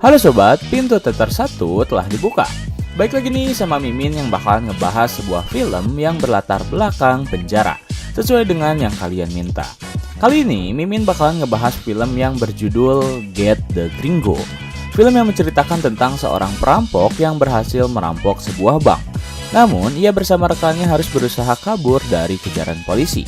Halo sobat, pintu teater 1 telah dibuka. Baik lagi nih sama Mimin yang bakalan ngebahas sebuah film yang berlatar belakang penjara, sesuai dengan yang kalian minta. Kali ini Mimin bakalan ngebahas film yang berjudul Get the Gringo. Film yang menceritakan tentang seorang perampok yang berhasil merampok sebuah bank. Namun, ia bersama rekannya harus berusaha kabur dari kejaran polisi.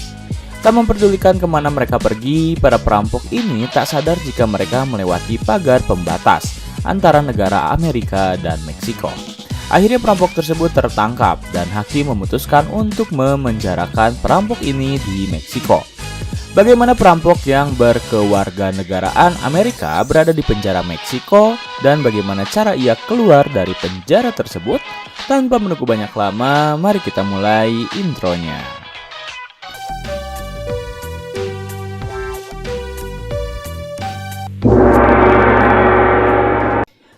Tak memperdulikan kemana mereka pergi, para perampok ini tak sadar jika mereka melewati pagar pembatas antara negara Amerika dan Meksiko. Akhirnya perampok tersebut tertangkap dan hakim memutuskan untuk memenjarakan perampok ini di Meksiko. Bagaimana perampok yang berkewarganegaraan Amerika berada di penjara Meksiko dan bagaimana cara ia keluar dari penjara tersebut? Tanpa menunggu banyak lama, mari kita mulai intronya.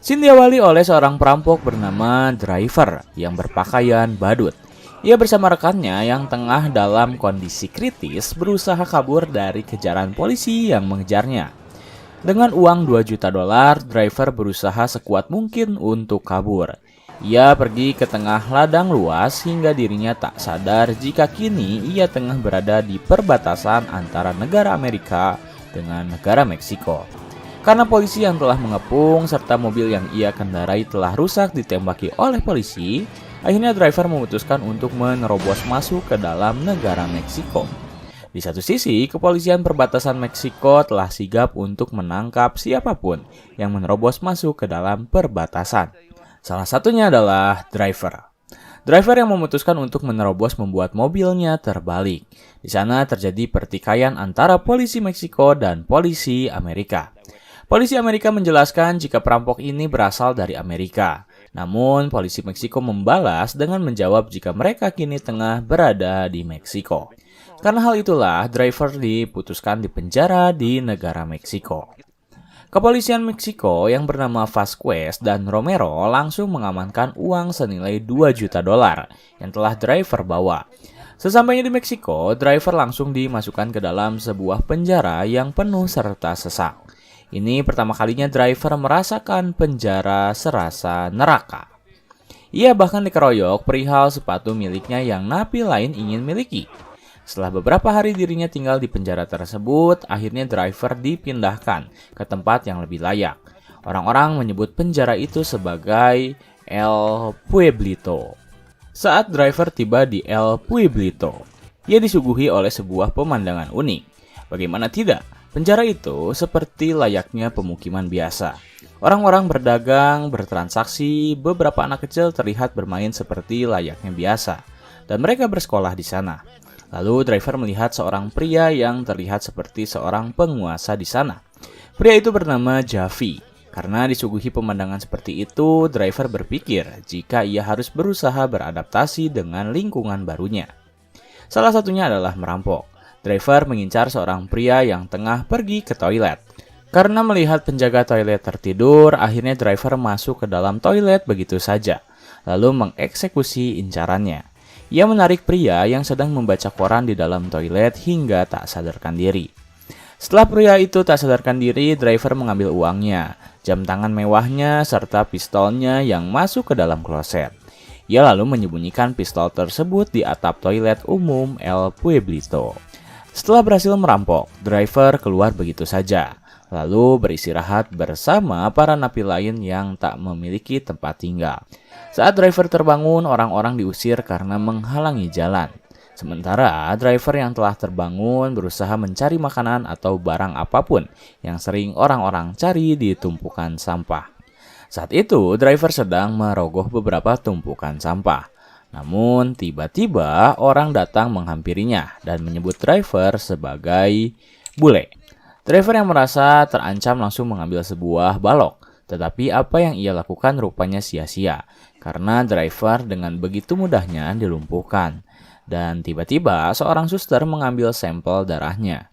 Scene diawali oleh seorang perampok bernama Driver yang berpakaian badut. Ia bersama rekannya yang tengah dalam kondisi kritis berusaha kabur dari kejaran polisi yang mengejarnya. Dengan uang 2 juta dolar, Driver berusaha sekuat mungkin untuk kabur. Ia pergi ke tengah ladang luas hingga dirinya tak sadar jika kini ia tengah berada di perbatasan antara negara Amerika dengan negara Meksiko. Karena polisi yang telah mengepung serta mobil yang ia kendarai telah rusak ditembaki oleh polisi, akhirnya Driver memutuskan untuk menerobos masuk ke dalam negara Meksiko. Di satu sisi, kepolisian perbatasan Meksiko telah sigap untuk menangkap siapapun yang menerobos masuk ke dalam perbatasan. Salah satunya adalah Driver. Driver yang memutuskan untuk menerobos membuat mobilnya terbalik. Di sana terjadi pertikaian antara polisi Meksiko dan polisi Amerika. Polisi Amerika menjelaskan jika perampok ini berasal dari Amerika. Namun, polisi Meksiko membalas dengan menjawab jika mereka kini tengah berada di Meksiko. Karena hal itulah, Driver diputuskan dipenjara di negara Meksiko. Kepolisian Meksiko yang bernama Vasquez dan Romero langsung mengamankan uang senilai 2 juta dolar yang telah Driver bawa. Sesampainya di Meksiko, Driver langsung dimasukkan ke dalam sebuah penjara yang penuh serta sesak. Ini pertama kalinya Driver merasakan penjara serasa neraka. Ia bahkan dikeroyok perihal sepatu miliknya yang napi lain ingin miliki. Setelah beberapa hari dirinya tinggal di penjara tersebut, akhirnya Driver dipindahkan ke tempat yang lebih layak. Orang-orang menyebut penjara itu sebagai El Pueblito. Saat Driver tiba di El Pueblito, ia disuguhi oleh sebuah pemandangan unik. Bagaimana tidak? Penjara itu seperti layaknya pemukiman biasa. Orang-orang berdagang, bertransaksi, beberapa anak kecil terlihat bermain seperti layaknya biasa. Dan mereka bersekolah di sana. Lalu Driver melihat seorang pria yang terlihat seperti seorang penguasa di sana. Pria itu bernama Javi. Karena disuguhi pemandangan seperti itu, Driver berpikir jika ia harus berusaha beradaptasi dengan lingkungan barunya. Salah satunya adalah merampok. Driver mengincar seorang pria yang tengah pergi ke toilet. Karena melihat penjaga toilet tertidur, akhirnya Driver masuk ke dalam toilet begitu saja, lalu mengeksekusi incarannya. Ia menarik pria yang sedang membaca koran di dalam toilet hingga tak sadarkan diri. Setelah pria itu tak sadarkan diri, Driver mengambil uangnya, jam tangan mewahnya, serta pistolnya yang masuk ke dalam kloset. Ia lalu menyembunyikan pistol tersebut di atap toilet umum El Pueblito. Setelah berhasil merampok, Driver keluar begitu saja, lalu beristirahat bersama para napi lain yang tak memiliki tempat tinggal. Saat Driver terbangun, orang-orang diusir karena menghalangi jalan. Sementara Driver yang telah terbangun berusaha mencari makanan atau barang apapun yang sering orang-orang cari di tumpukan sampah. Saat itu, Driver sedang merogoh beberapa tumpukan sampah. Namun, tiba-tiba orang datang menghampirinya dan menyebut Driver sebagai bule. Driver yang merasa terancam langsung mengambil sebuah balok. Tetapi apa yang ia lakukan rupanya sia-sia, karena Driver dengan begitu mudahnya dilumpuhkan. Dan tiba-tiba seorang suster mengambil sampel darahnya.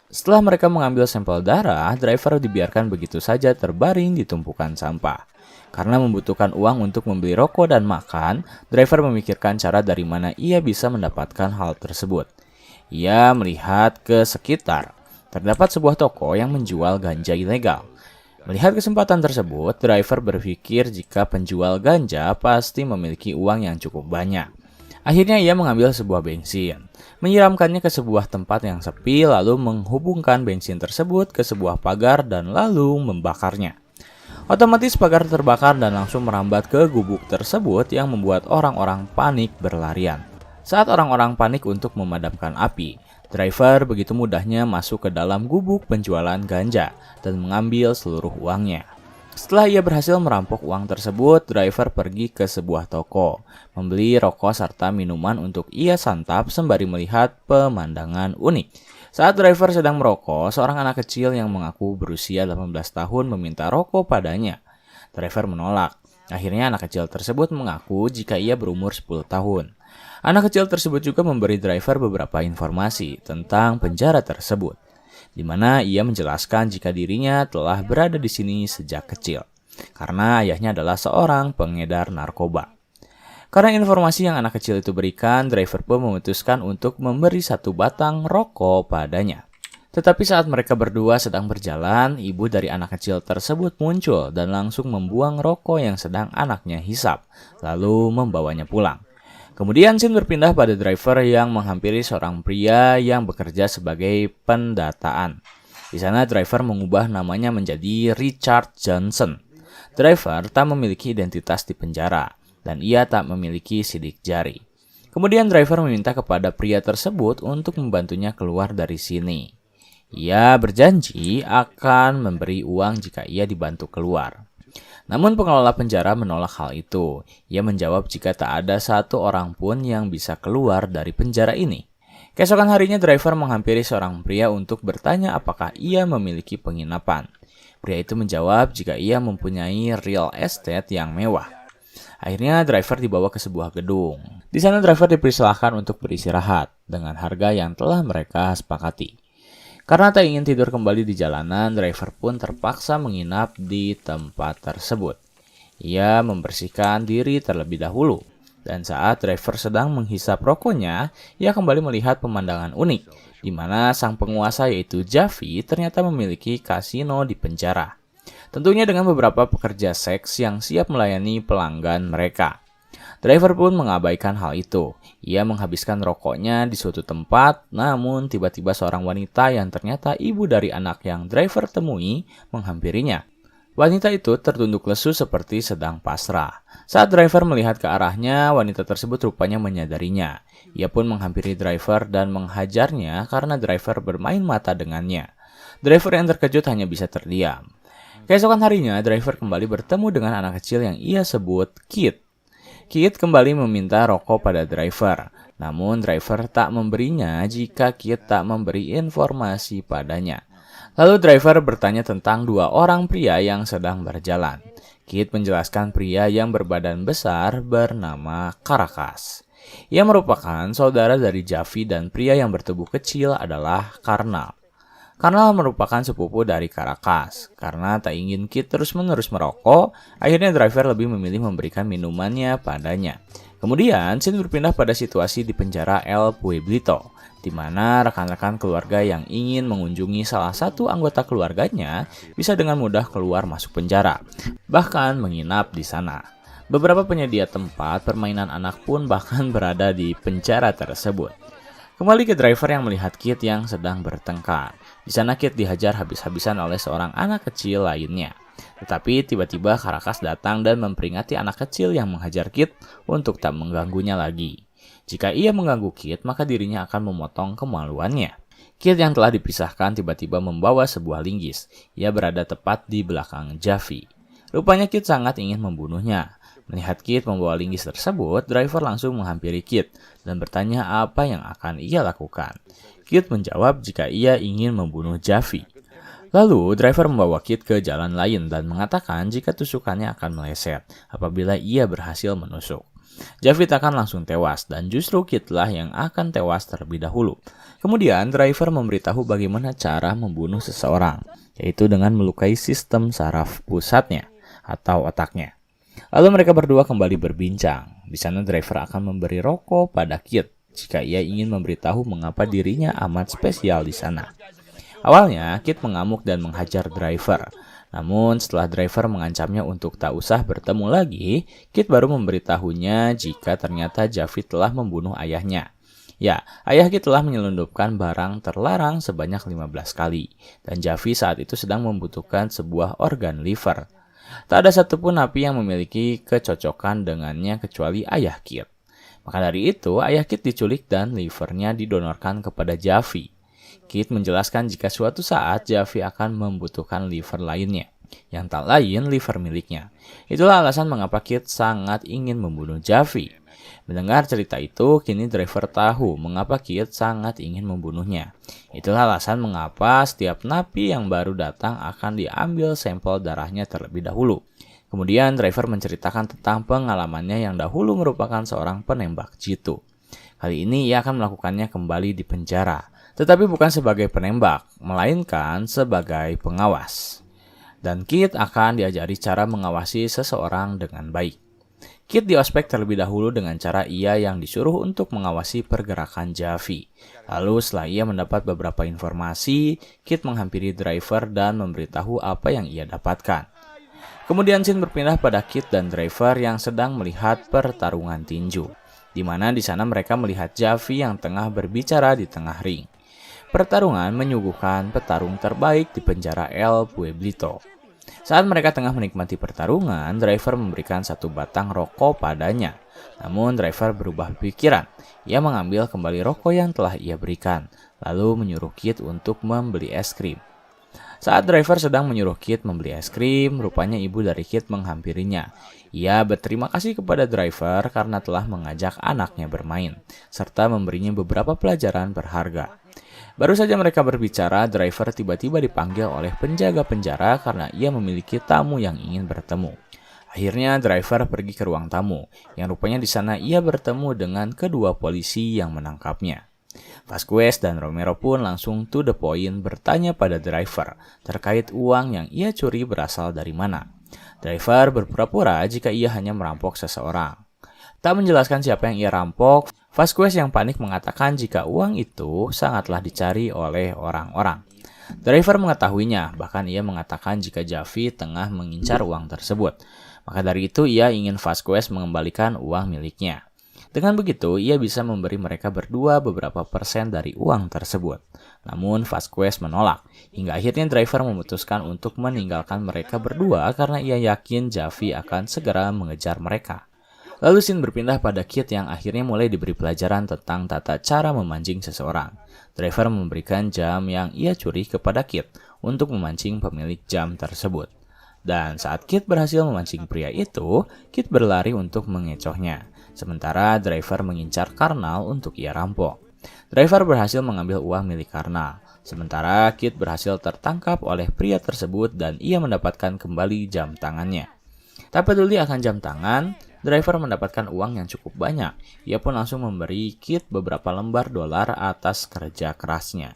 Setelah mereka mengambil sampel darah, Driver dibiarkan begitu saja terbaring di tumpukan sampah. Karena membutuhkan uang untuk membeli rokok dan makan, Driver memikirkan cara dari mana ia bisa mendapatkan hal tersebut. Ia melihat ke sekitar. Terdapat sebuah toko yang menjual ganja ilegal. Melihat kesempatan tersebut, driver berpikir jika penjual ganja pasti memiliki uang yang cukup banyak. Akhirnya ia mengambil sebuah bensin, menyiramkannya ke sebuah tempat yang sepi, lalu menghubungkan bensin tersebut ke sebuah pagar dan lalu membakarnya. Otomatis pagar terbakar dan langsung merambat ke gubuk tersebut yang membuat orang-orang panik berlarian. Saat orang-orang panik untuk memadamkan api, driver begitu mudahnya masuk ke dalam gubuk penjualan ganja dan mengambil seluruh uangnya. Setelah ia berhasil merampok uang tersebut, driver pergi ke sebuah toko, membeli rokok serta minuman untuk ia santap sembari melihat pemandangan unik. Saat driver sedang merokok, seorang anak kecil yang mengaku berusia 18 tahun meminta rokok padanya. Driver menolak. Akhirnya anak kecil tersebut mengaku jika ia berumur 10 tahun. Anak kecil tersebut juga memberi driver beberapa informasi tentang penjara tersebut, di mana ia menjelaskan jika dirinya telah berada di sini sejak kecil, karena ayahnya adalah seorang pengedar narkoba. Karena informasi yang anak kecil itu berikan, driver pun memutuskan untuk memberi satu batang rokok padanya. Tetapi saat mereka berdua sedang berjalan, ibu dari anak kecil tersebut muncul dan langsung membuang rokok yang sedang anaknya hisap, lalu membawanya pulang. Kemudian scene berpindah pada driver yang menghampiri seorang pria yang bekerja sebagai pendataan. Di sana driver mengubah namanya menjadi Richard Johnson. Driver tak memiliki identitas di penjara dan ia tak memiliki sidik jari. Kemudian driver meminta kepada pria tersebut untuk membantunya keluar dari sini. Ia berjanji akan memberi uang jika ia dibantu keluar. Namun pengelola penjara menolak hal itu. Ia menjawab jika tak ada satu orang pun yang bisa keluar dari penjara ini. Keesokan harinya driver menghampiri seorang pria untuk bertanya apakah ia memiliki penginapan. Pria itu menjawab jika ia mempunyai real estate yang mewah. Akhirnya driver dibawa ke sebuah gedung. Di sana driver dipersilahkan untuk beristirahat dengan harga yang telah mereka sepakati. Karena tak ingin tidur kembali di jalanan, driver pun terpaksa menginap di tempat tersebut. Ia membersihkan diri terlebih dahulu. Dan saat driver sedang menghisap rokoknya, ia kembali melihat pemandangan unik, di mana sang penguasa yaitu Javi ternyata memiliki kasino di penjara. Tentunya dengan beberapa pekerja seks yang siap melayani pelanggan mereka. Driver pun mengabaikan hal itu. Ia menghabiskan rokoknya di suatu tempat, namun tiba-tiba seorang wanita yang ternyata ibu dari anak yang driver temui menghampirinya. Wanita itu tertunduk lesu seperti sedang pasrah. Saat driver melihat ke arahnya, wanita tersebut rupanya menyadarinya. Ia pun menghampiri driver dan menghajarnya karena driver bermain mata dengannya. Driver yang terkejut hanya bisa terdiam. Keesokan harinya, driver kembali bertemu dengan anak kecil yang ia sebut Kit. Kit kembali meminta rokok pada driver, namun driver tak memberinya jika Kit tak memberi informasi padanya. Lalu driver bertanya tentang dua orang pria yang sedang berjalan. Kit menjelaskan pria yang berbadan besar bernama Caracas. Ia merupakan saudara dari Javi dan pria yang bertubuh kecil adalah Karnal. Karnal merupakan sepupu dari Caracas. Karena tak ingin Kit terus-menerus merokok, akhirnya driver lebih memilih memberikan minumannya padanya. Kemudian, scene berpindah pada situasi di penjara El Pueblito, di mana rekan-rekan keluarga yang ingin mengunjungi salah satu anggota keluarganya bisa dengan mudah keluar masuk penjara, bahkan menginap di sana. Beberapa penyedia tempat permainan anak pun bahkan berada di penjara tersebut. Kembali ke driver yang melihat Kit yang sedang bertengkar. Di sana Kit dihajar habis-habisan oleh seorang anak kecil lainnya. Tetapi tiba-tiba Caracas datang dan memperingati anak kecil yang menghajar Kit untuk tak mengganggunya lagi. Jika ia mengganggu Kit, maka dirinya akan memotong kemaluannya. Kit yang telah dipisahkan tiba-tiba membawa sebuah linggis. Ia berada tepat di belakang Javi. Rupanya Kit sangat ingin membunuhnya. Melihat Kit membawa linggis tersebut, driver langsung menghampiri Kit dan bertanya apa yang akan ia lakukan. Kit menjawab jika ia ingin membunuh Javi. Lalu, driver membawa Kit ke jalan lain dan mengatakan jika tusukannya akan meleset apabila ia berhasil menusuk. Javi akan langsung tewas dan justru Kitlah yang akan tewas terlebih dahulu. Kemudian, driver memberitahu bagaimana cara membunuh seseorang, yaitu dengan melukai sistem saraf pusatnya atau otaknya. Lalu mereka berdua kembali berbincang. Di sana driver akan memberi rokok pada Kit jika ia ingin memberitahu mengapa dirinya amat spesial di sana. Awalnya, Kit mengamuk dan menghajar driver. Namun setelah driver mengancamnya untuk tak usah bertemu lagi, Kit baru memberitahunya jika ternyata Javi telah membunuh ayahnya. Ya, ayah Kit telah menyelundupkan barang terlarang sebanyak 15 kali, dan Javi saat itu sedang membutuhkan sebuah organ liver. Tak ada satupun napi yang memiliki kecocokan dengannya kecuali ayah Kit. Maka dari itu, ayah Kit diculik dan livernya didonorkan kepada Javi. Kit menjelaskan jika suatu saat Javi akan membutuhkan liver lainnya, yang tak lain liver miliknya. Itulah alasan mengapa Kit sangat ingin membunuh Javi. Mendengar cerita itu, kini driver tahu mengapa Kit sangat ingin membunuhnya. Itulah alasan mengapa setiap napi yang baru datang akan diambil sampel darahnya terlebih dahulu. Kemudian driver menceritakan tentang pengalamannya yang dahulu merupakan seorang penembak jitu. Kali ini ia akan melakukannya kembali di penjara, tetapi bukan sebagai penembak, melainkan sebagai pengawas. Dan Kit akan diajari cara mengawasi seseorang dengan baik. Kit diospek terlebih dahulu dengan cara ia yang disuruh untuk mengawasi pergerakan Javi. Lalu setelah ia mendapat beberapa informasi, Kit menghampiri driver dan memberitahu apa yang ia dapatkan. Kemudian scene berpindah pada Kit dan driver yang sedang melihat pertarungan tinju, di mana di sana mereka melihat Javi yang tengah berbicara di tengah ring. Pertarungan menyuguhkan petarung terbaik di penjara El Pueblito. Saat mereka tengah menikmati pertarungan, driver memberikan satu batang rokok padanya. Namun driver berubah pikiran. Ia mengambil kembali rokok yang telah ia berikan, lalu menyuruh Kit untuk membeli es krim. Saat driver sedang menyuruh Kit membeli es krim, rupanya ibu dari Kit menghampirinya. Ia berterima kasih kepada driver karena telah mengajak anaknya bermain, serta memberinya beberapa pelajaran berharga. Baru saja mereka berbicara, driver tiba-tiba dipanggil oleh penjaga penjara karena ia memiliki tamu yang ingin bertemu. Akhirnya driver pergi ke ruang tamu, yang rupanya di sana ia bertemu dengan kedua polisi yang menangkapnya. Vasquez dan Romero pun langsung to the point bertanya pada driver terkait uang yang ia curi berasal dari mana. Driver berpura-pura jika ia hanya merampok seseorang. Tak menjelaskan siapa yang ia rampok, Vasquez yang panik mengatakan jika uang itu sangatlah dicari oleh orang-orang. Driver mengetahuinya, bahkan ia mengatakan jika Javi tengah mengincar uang tersebut. Maka dari itu ia ingin Vasquez mengembalikan uang miliknya. Dengan begitu, ia bisa memberi mereka berdua beberapa persen dari uang tersebut. Namun Vasquez menolak, hingga akhirnya driver memutuskan untuk meninggalkan mereka berdua karena ia yakin Javi akan segera mengejar mereka. Lalu scene berpindah pada Kit yang akhirnya mulai diberi pelajaran tentang tata cara memancing seseorang. Driver memberikan jam yang ia curi kepada Kit untuk memancing pemilik jam tersebut. Dan saat Kit berhasil memancing pria itu, Kit berlari untuk mengecohnya. Sementara driver mengincar Karnal untuk ia rampok. Driver berhasil mengambil uang milik Karnal. Sementara Kit berhasil tertangkap oleh pria tersebut dan ia mendapatkan kembali jam tangannya. Tak peduli akan jam tangan, driver mendapatkan uang yang cukup banyak. Ia pun langsung memberi Kit beberapa lembar dolar atas kerja kerasnya.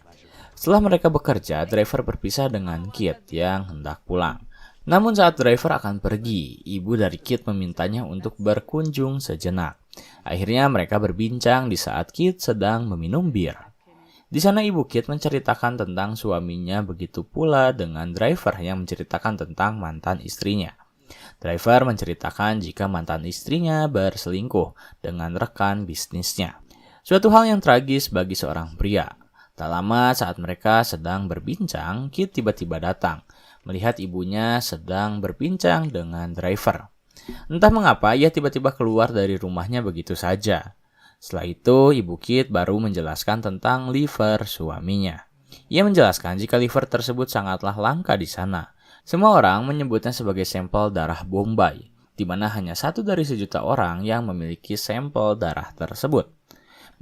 Setelah mereka bekerja, driver berpisah dengan Kit yang hendak pulang. Namun saat driver akan pergi, ibu dari Kit memintanya untuk berkunjung sejenak. Akhirnya mereka berbincang di saat Kit sedang meminum bir. Di sana ibu Kit menceritakan tentang suaminya, begitu pula dengan driver yang menceritakan tentang mantan istrinya. Driver menceritakan jika mantan istrinya berselingkuh dengan rekan bisnisnya. Suatu hal yang tragis bagi seorang pria. Tak lama saat mereka sedang berbincang, Kit tiba-tiba datang, melihat ibunya sedang berbincang dengan driver. Entah mengapa ia tiba-tiba keluar dari rumahnya begitu saja. Setelah itu, ibu Kit baru menjelaskan tentang liver suaminya. Ia menjelaskan jika liver tersebut sangatlah langka di sana. Semua orang menyebutnya sebagai sampel darah Bombay, di mana hanya 1 dari 1.000.000 orang yang memiliki sampel darah tersebut.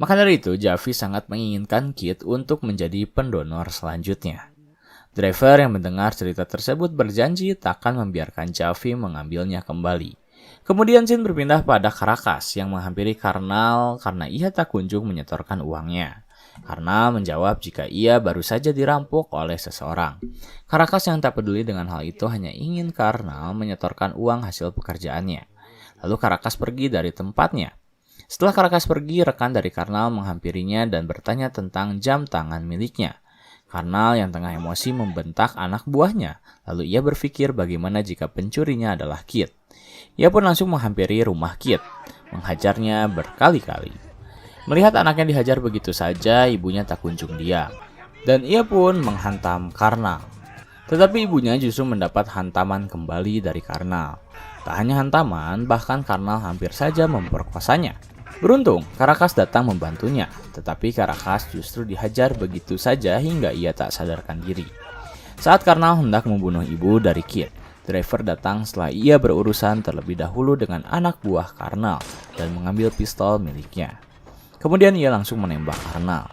Maka dari itu, Javi sangat menginginkan Kit untuk menjadi pendonor selanjutnya. Driver yang mendengar cerita tersebut berjanji takkan membiarkan Javi mengambilnya kembali. Kemudian scene berpindah pada Caracas yang menghampiri Karnal karena ia tak kunjung menyetorkan uangnya. Karnal menjawab jika ia baru saja dirampok oleh seseorang. Caracas yang tak peduli dengan hal itu hanya ingin Karnal menyetorkan uang hasil pekerjaannya. Lalu Caracas pergi dari tempatnya. Setelah Caracas pergi, rekan dari Karnal menghampirinya dan bertanya tentang jam tangan miliknya. Karnal yang tengah emosi membentak anak buahnya. Lalu ia berpikir bagaimana jika pencurinya adalah Kit. Ia pun langsung menghampiri rumah Kit, menghajarnya berkali-kali. Melihat anaknya dihajar begitu saja, ibunya tak kunjung diam. Dan ia pun menghantam Karnal. Tetapi ibunya justru mendapat hantaman kembali dari Karnal. Tak hanya hantaman, bahkan Karnal hampir saja memperkosanya. Beruntung, Karakas datang membantunya, tetapi Karakas justru dihajar begitu saja hingga ia tak sadarkan diri. Saat Karnal hendak membunuh ibu dari Kit, driver datang setelah ia berurusan terlebih dahulu dengan anak buah Karnal dan mengambil pistol miliknya. Kemudian ia langsung menembak Karnal.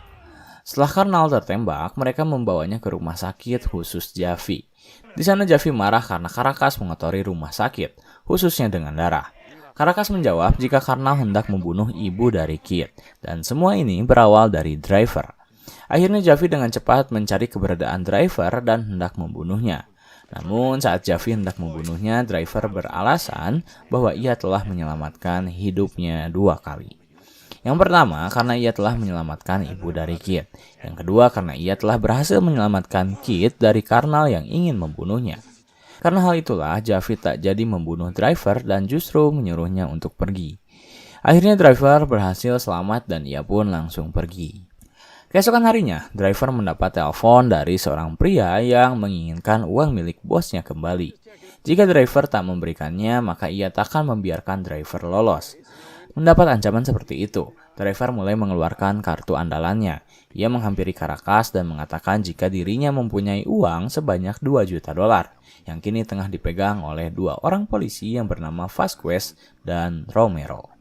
Setelah Karnal tertembak, mereka membawanya ke rumah sakit khusus Javi. Di sana Javi marah karena Karakas mengotori rumah sakit, khususnya dengan darah. Karakas menjawab jika Karnal hendak membunuh ibu dari Kit, dan semua ini berawal dari driver. Akhirnya Javi dengan cepat mencari keberadaan driver dan hendak membunuhnya. Namun saat Javi hendak membunuhnya, driver beralasan bahwa ia telah menyelamatkan hidupnya 2 kali. Yang pertama karena ia telah menyelamatkan ibu dari Kit. Yang kedua karena ia telah berhasil menyelamatkan Kit dari Karnal yang ingin membunuhnya. Karena hal itulah, Javi tak jadi membunuh driver dan justru menyuruhnya untuk pergi. Akhirnya driver berhasil selamat dan ia pun langsung pergi. Keesokan harinya, driver mendapat telepon dari seorang pria yang menginginkan uang milik bosnya kembali. Jika driver tak memberikannya, maka ia takkan membiarkan driver lolos. Mendapat ancaman seperti itu, driver mulai mengeluarkan kartu andalannya. Ia menghampiri Karakas dan mengatakan jika dirinya mempunyai uang sebanyak $2 juta, yang kini tengah dipegang oleh 2 orang polisi yang bernama Vasquez dan Romero.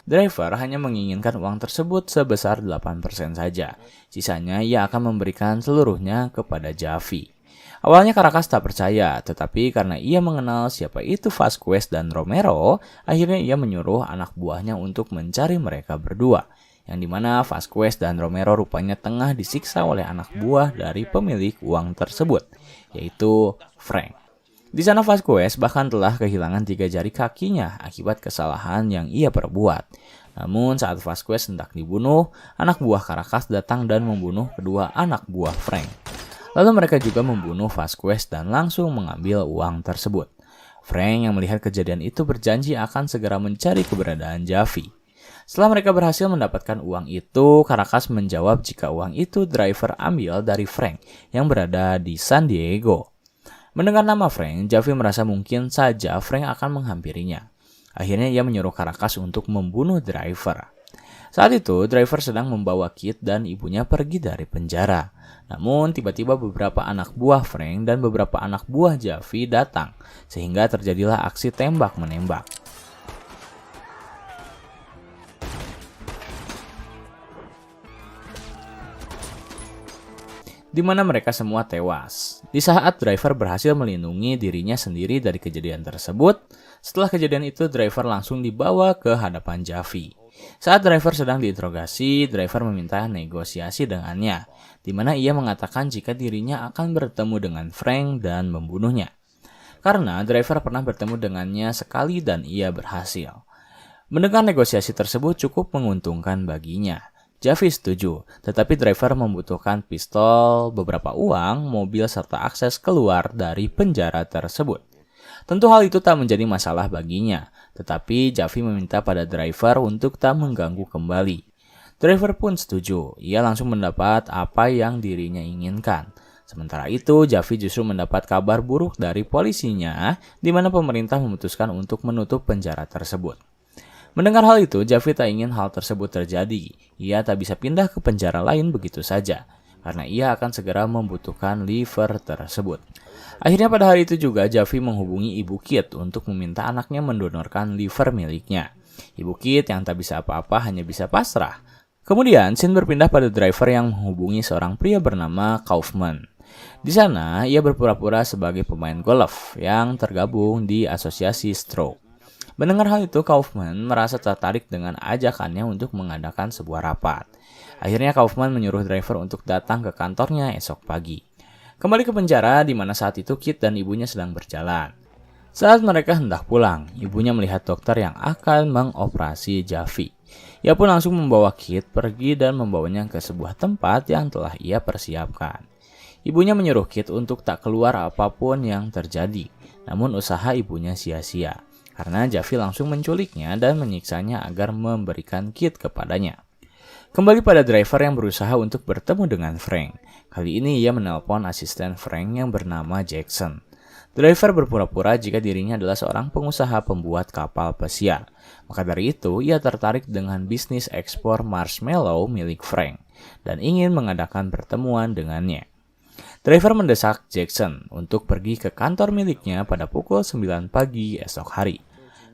Driver hanya menginginkan uang tersebut sebesar 8% saja. Sisanya ia akan memberikan seluruhnya kepada Javi. Awalnya Karakas tak percaya, tetapi karena ia mengenal siapa itu Vasquez dan Romero, akhirnya ia menyuruh anak buahnya untuk mencari mereka berdua, yang dimana Vasquez dan Romero rupanya tengah disiksa oleh anak buah dari pemilik uang tersebut, yaitu Frank. Di sana Vasquez bahkan telah kehilangan 3 jari kakinya akibat kesalahan yang ia perbuat. Namun saat Vasquez hendak dibunuh, anak buah Karakas datang dan membunuh kedua anak buah Frank. Lalu mereka juga membunuh Vasquez dan langsung mengambil uang tersebut. Frank yang melihat kejadian itu berjanji akan segera mencari keberadaan Javi. Setelah mereka berhasil mendapatkan uang itu, Karakas menjawab jika uang itu driver ambil dari Frank yang berada di San Diego. Mendengar nama Frank, Javi merasa mungkin saja Frank akan menghampirinya. Akhirnya ia menyuruh Karakas untuk membunuh driver. Saat itu, driver sedang membawa Kit dan ibunya pergi dari penjara. Namun, tiba-tiba beberapa anak buah Frank dan beberapa anak buah Javi datang, sehingga terjadilah aksi tembak-menembak. Di mana mereka semua tewas. Di saat driver berhasil melindungi dirinya sendiri dari kejadian tersebut, setelah kejadian itu driver langsung dibawa ke hadapan Javi. Saat driver sedang diinterogasi, driver meminta negosiasi dengannya, di mana ia mengatakan jika dirinya akan bertemu dengan Frank dan membunuhnya. Karena driver pernah bertemu dengannya sekali dan ia berhasil. Mendengar negosiasi tersebut cukup menguntungkan baginya. Javi setuju, tetapi driver membutuhkan pistol, beberapa uang, mobil, serta akses keluar dari penjara tersebut. Tentu hal itu tak menjadi masalah baginya, tetapi Javi meminta pada driver untuk tak mengganggu kembali. Driver pun setuju, ia langsung mendapat apa yang dirinya inginkan. Sementara itu, Javi justru mendapat kabar buruk dari polisinya, di mana pemerintah memutuskan untuk menutup penjara tersebut. Mendengar hal itu, Javi tak ingin hal tersebut terjadi. Ia tak bisa pindah ke penjara lain begitu saja, karena ia akan segera membutuhkan liver tersebut. Akhirnya pada hari itu juga, Javi menghubungi Ibu Kit untuk meminta anaknya mendonorkan liver miliknya. Ibu Kit yang tak bisa apa-apa hanya bisa pasrah. Kemudian, scene berpindah pada driver yang menghubungi seorang pria bernama Kaufman. Di sana, ia berpura-pura sebagai pemain golf yang tergabung di asosiasi Stroke. Mendengar hal itu, Kaufman merasa tertarik dengan ajakannya untuk mengadakan sebuah rapat. Akhirnya Kaufman menyuruh driver untuk datang ke kantornya esok pagi. Kembali ke penjara di mana saat itu Kit dan ibunya sedang berjalan. Saat mereka hendak pulang, ibunya melihat dokter yang akan mengoperasi Javi. Ia pun langsung membawa Kit pergi dan membawanya ke sebuah tempat yang telah ia persiapkan. Ibunya menyuruh Kit untuk tak keluar apapun yang terjadi. Namun usaha ibunya sia-sia, karena Javi langsung menculiknya dan menyiksanya agar memberikan Kit kepadanya. Kembali pada driver yang berusaha untuk bertemu dengan Frank. Kali ini ia menelpon asisten Frank yang bernama Jackson. Driver berpura-pura jika dirinya adalah seorang pengusaha pembuat kapal pesiar. Maka dari itu, ia tertarik dengan bisnis ekspor marshmallow milik Frank dan ingin mengadakan pertemuan dengannya. Driver mendesak Jackson untuk pergi ke kantor miliknya pada pukul 9 pagi esok hari.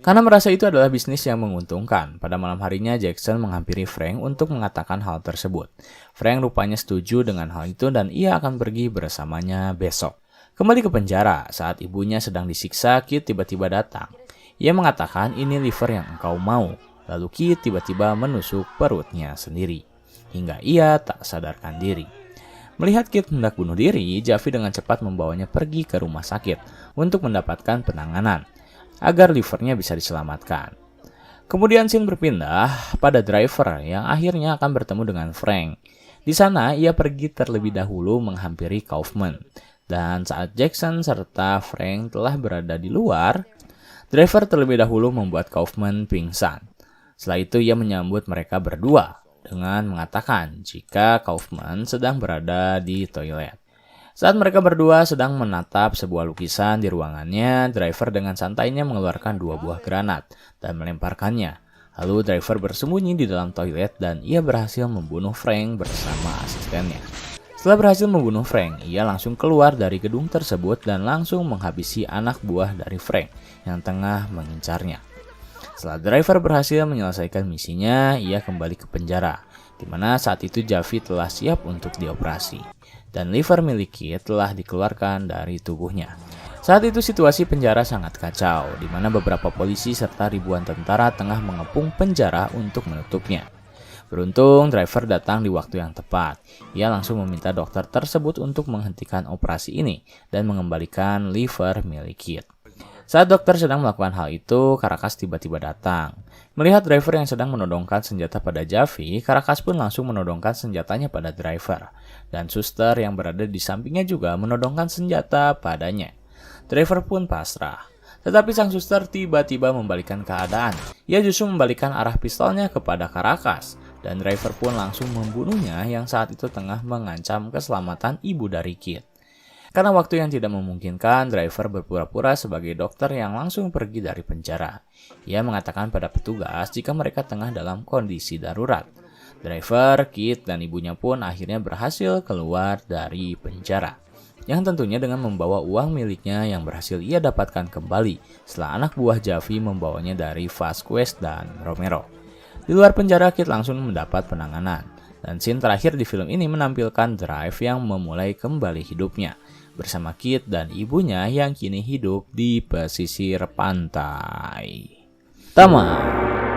Karena merasa itu adalah bisnis yang menguntungkan, pada malam harinya Jackson menghampiri Frank untuk mengatakan hal tersebut. Frank rupanya setuju dengan hal itu dan ia akan pergi bersamanya besok. Kembali ke penjara, saat ibunya sedang disiksa, Kit tiba-tiba datang. Ia mengatakan ini liver yang engkau mau, lalu Kit tiba-tiba menusuk perutnya sendiri, hingga ia tak sadarkan diri. Melihat Kit hendak bunuh diri, Javi dengan cepat membawanya pergi ke rumah sakit untuk mendapatkan penanganan, agar livernya bisa diselamatkan. Kemudian scene berpindah pada driver yang akhirnya akan bertemu dengan Frank. Di sana ia pergi terlebih dahulu menghampiri Kaufman. Dan saat Jackson serta Frank telah berada di luar, driver terlebih dahulu membuat Kaufman pingsan. Setelah itu ia menyambut mereka berdua dengan mengatakan jika Kaufman sedang berada di toilet. Saat mereka berdua sedang menatap sebuah lukisan di ruangannya, driver dengan santainya mengeluarkan 2 buah granat dan melemparkannya. Lalu driver bersembunyi di dalam toilet dan ia berhasil membunuh Frank bersama asistennya. Setelah berhasil membunuh Frank, ia langsung keluar dari gedung tersebut dan langsung menghabisi anak buah dari Frank yang tengah mengincarnya. Setelah driver berhasil menyelesaikan misinya, ia kembali ke penjara, di mana saat itu Javi telah siap untuk dioperasi, dan liver milik Kit telah dikeluarkan dari tubuhnya. Saat itu situasi penjara sangat kacau, di mana beberapa polisi serta ribuan tentara tengah mengepung penjara untuk menutupnya. Beruntung, driver datang di waktu yang tepat. Ia langsung meminta dokter tersebut untuk menghentikan operasi ini dan mengembalikan liver milik Kit. Saat dokter sedang melakukan hal itu, Caracas tiba-tiba datang. Melihat driver yang sedang menodongkan senjata pada Javi, Caracas pun langsung menodongkan senjatanya pada driver. Dan suster yang berada di sampingnya juga menodongkan senjata padanya. Driver pun pasrah. Tetapi sang suster tiba-tiba membalikan keadaan. Ia justru membalikan arah pistolnya kepada Caracas. Dan driver pun langsung membunuhnya yang saat itu tengah mengancam keselamatan ibu dari Kit. Karena waktu yang tidak memungkinkan, driver berpura-pura sebagai dokter yang langsung pergi dari penjara. Ia mengatakan pada petugas jika mereka tengah dalam kondisi darurat. Driver, Kit, dan ibunya pun akhirnya berhasil keluar dari penjara. Yang tentunya dengan membawa uang miliknya yang berhasil ia dapatkan kembali setelah anak buah Javi membawanya dari Vasquez dan Romero. Di luar penjara, Kit langsung mendapat penanganan. Dan scene terakhir di film ini menampilkan Drive yang memulai kembali hidupnya bersama Kit dan ibunya yang kini hidup di pesisir pantai. Tamat.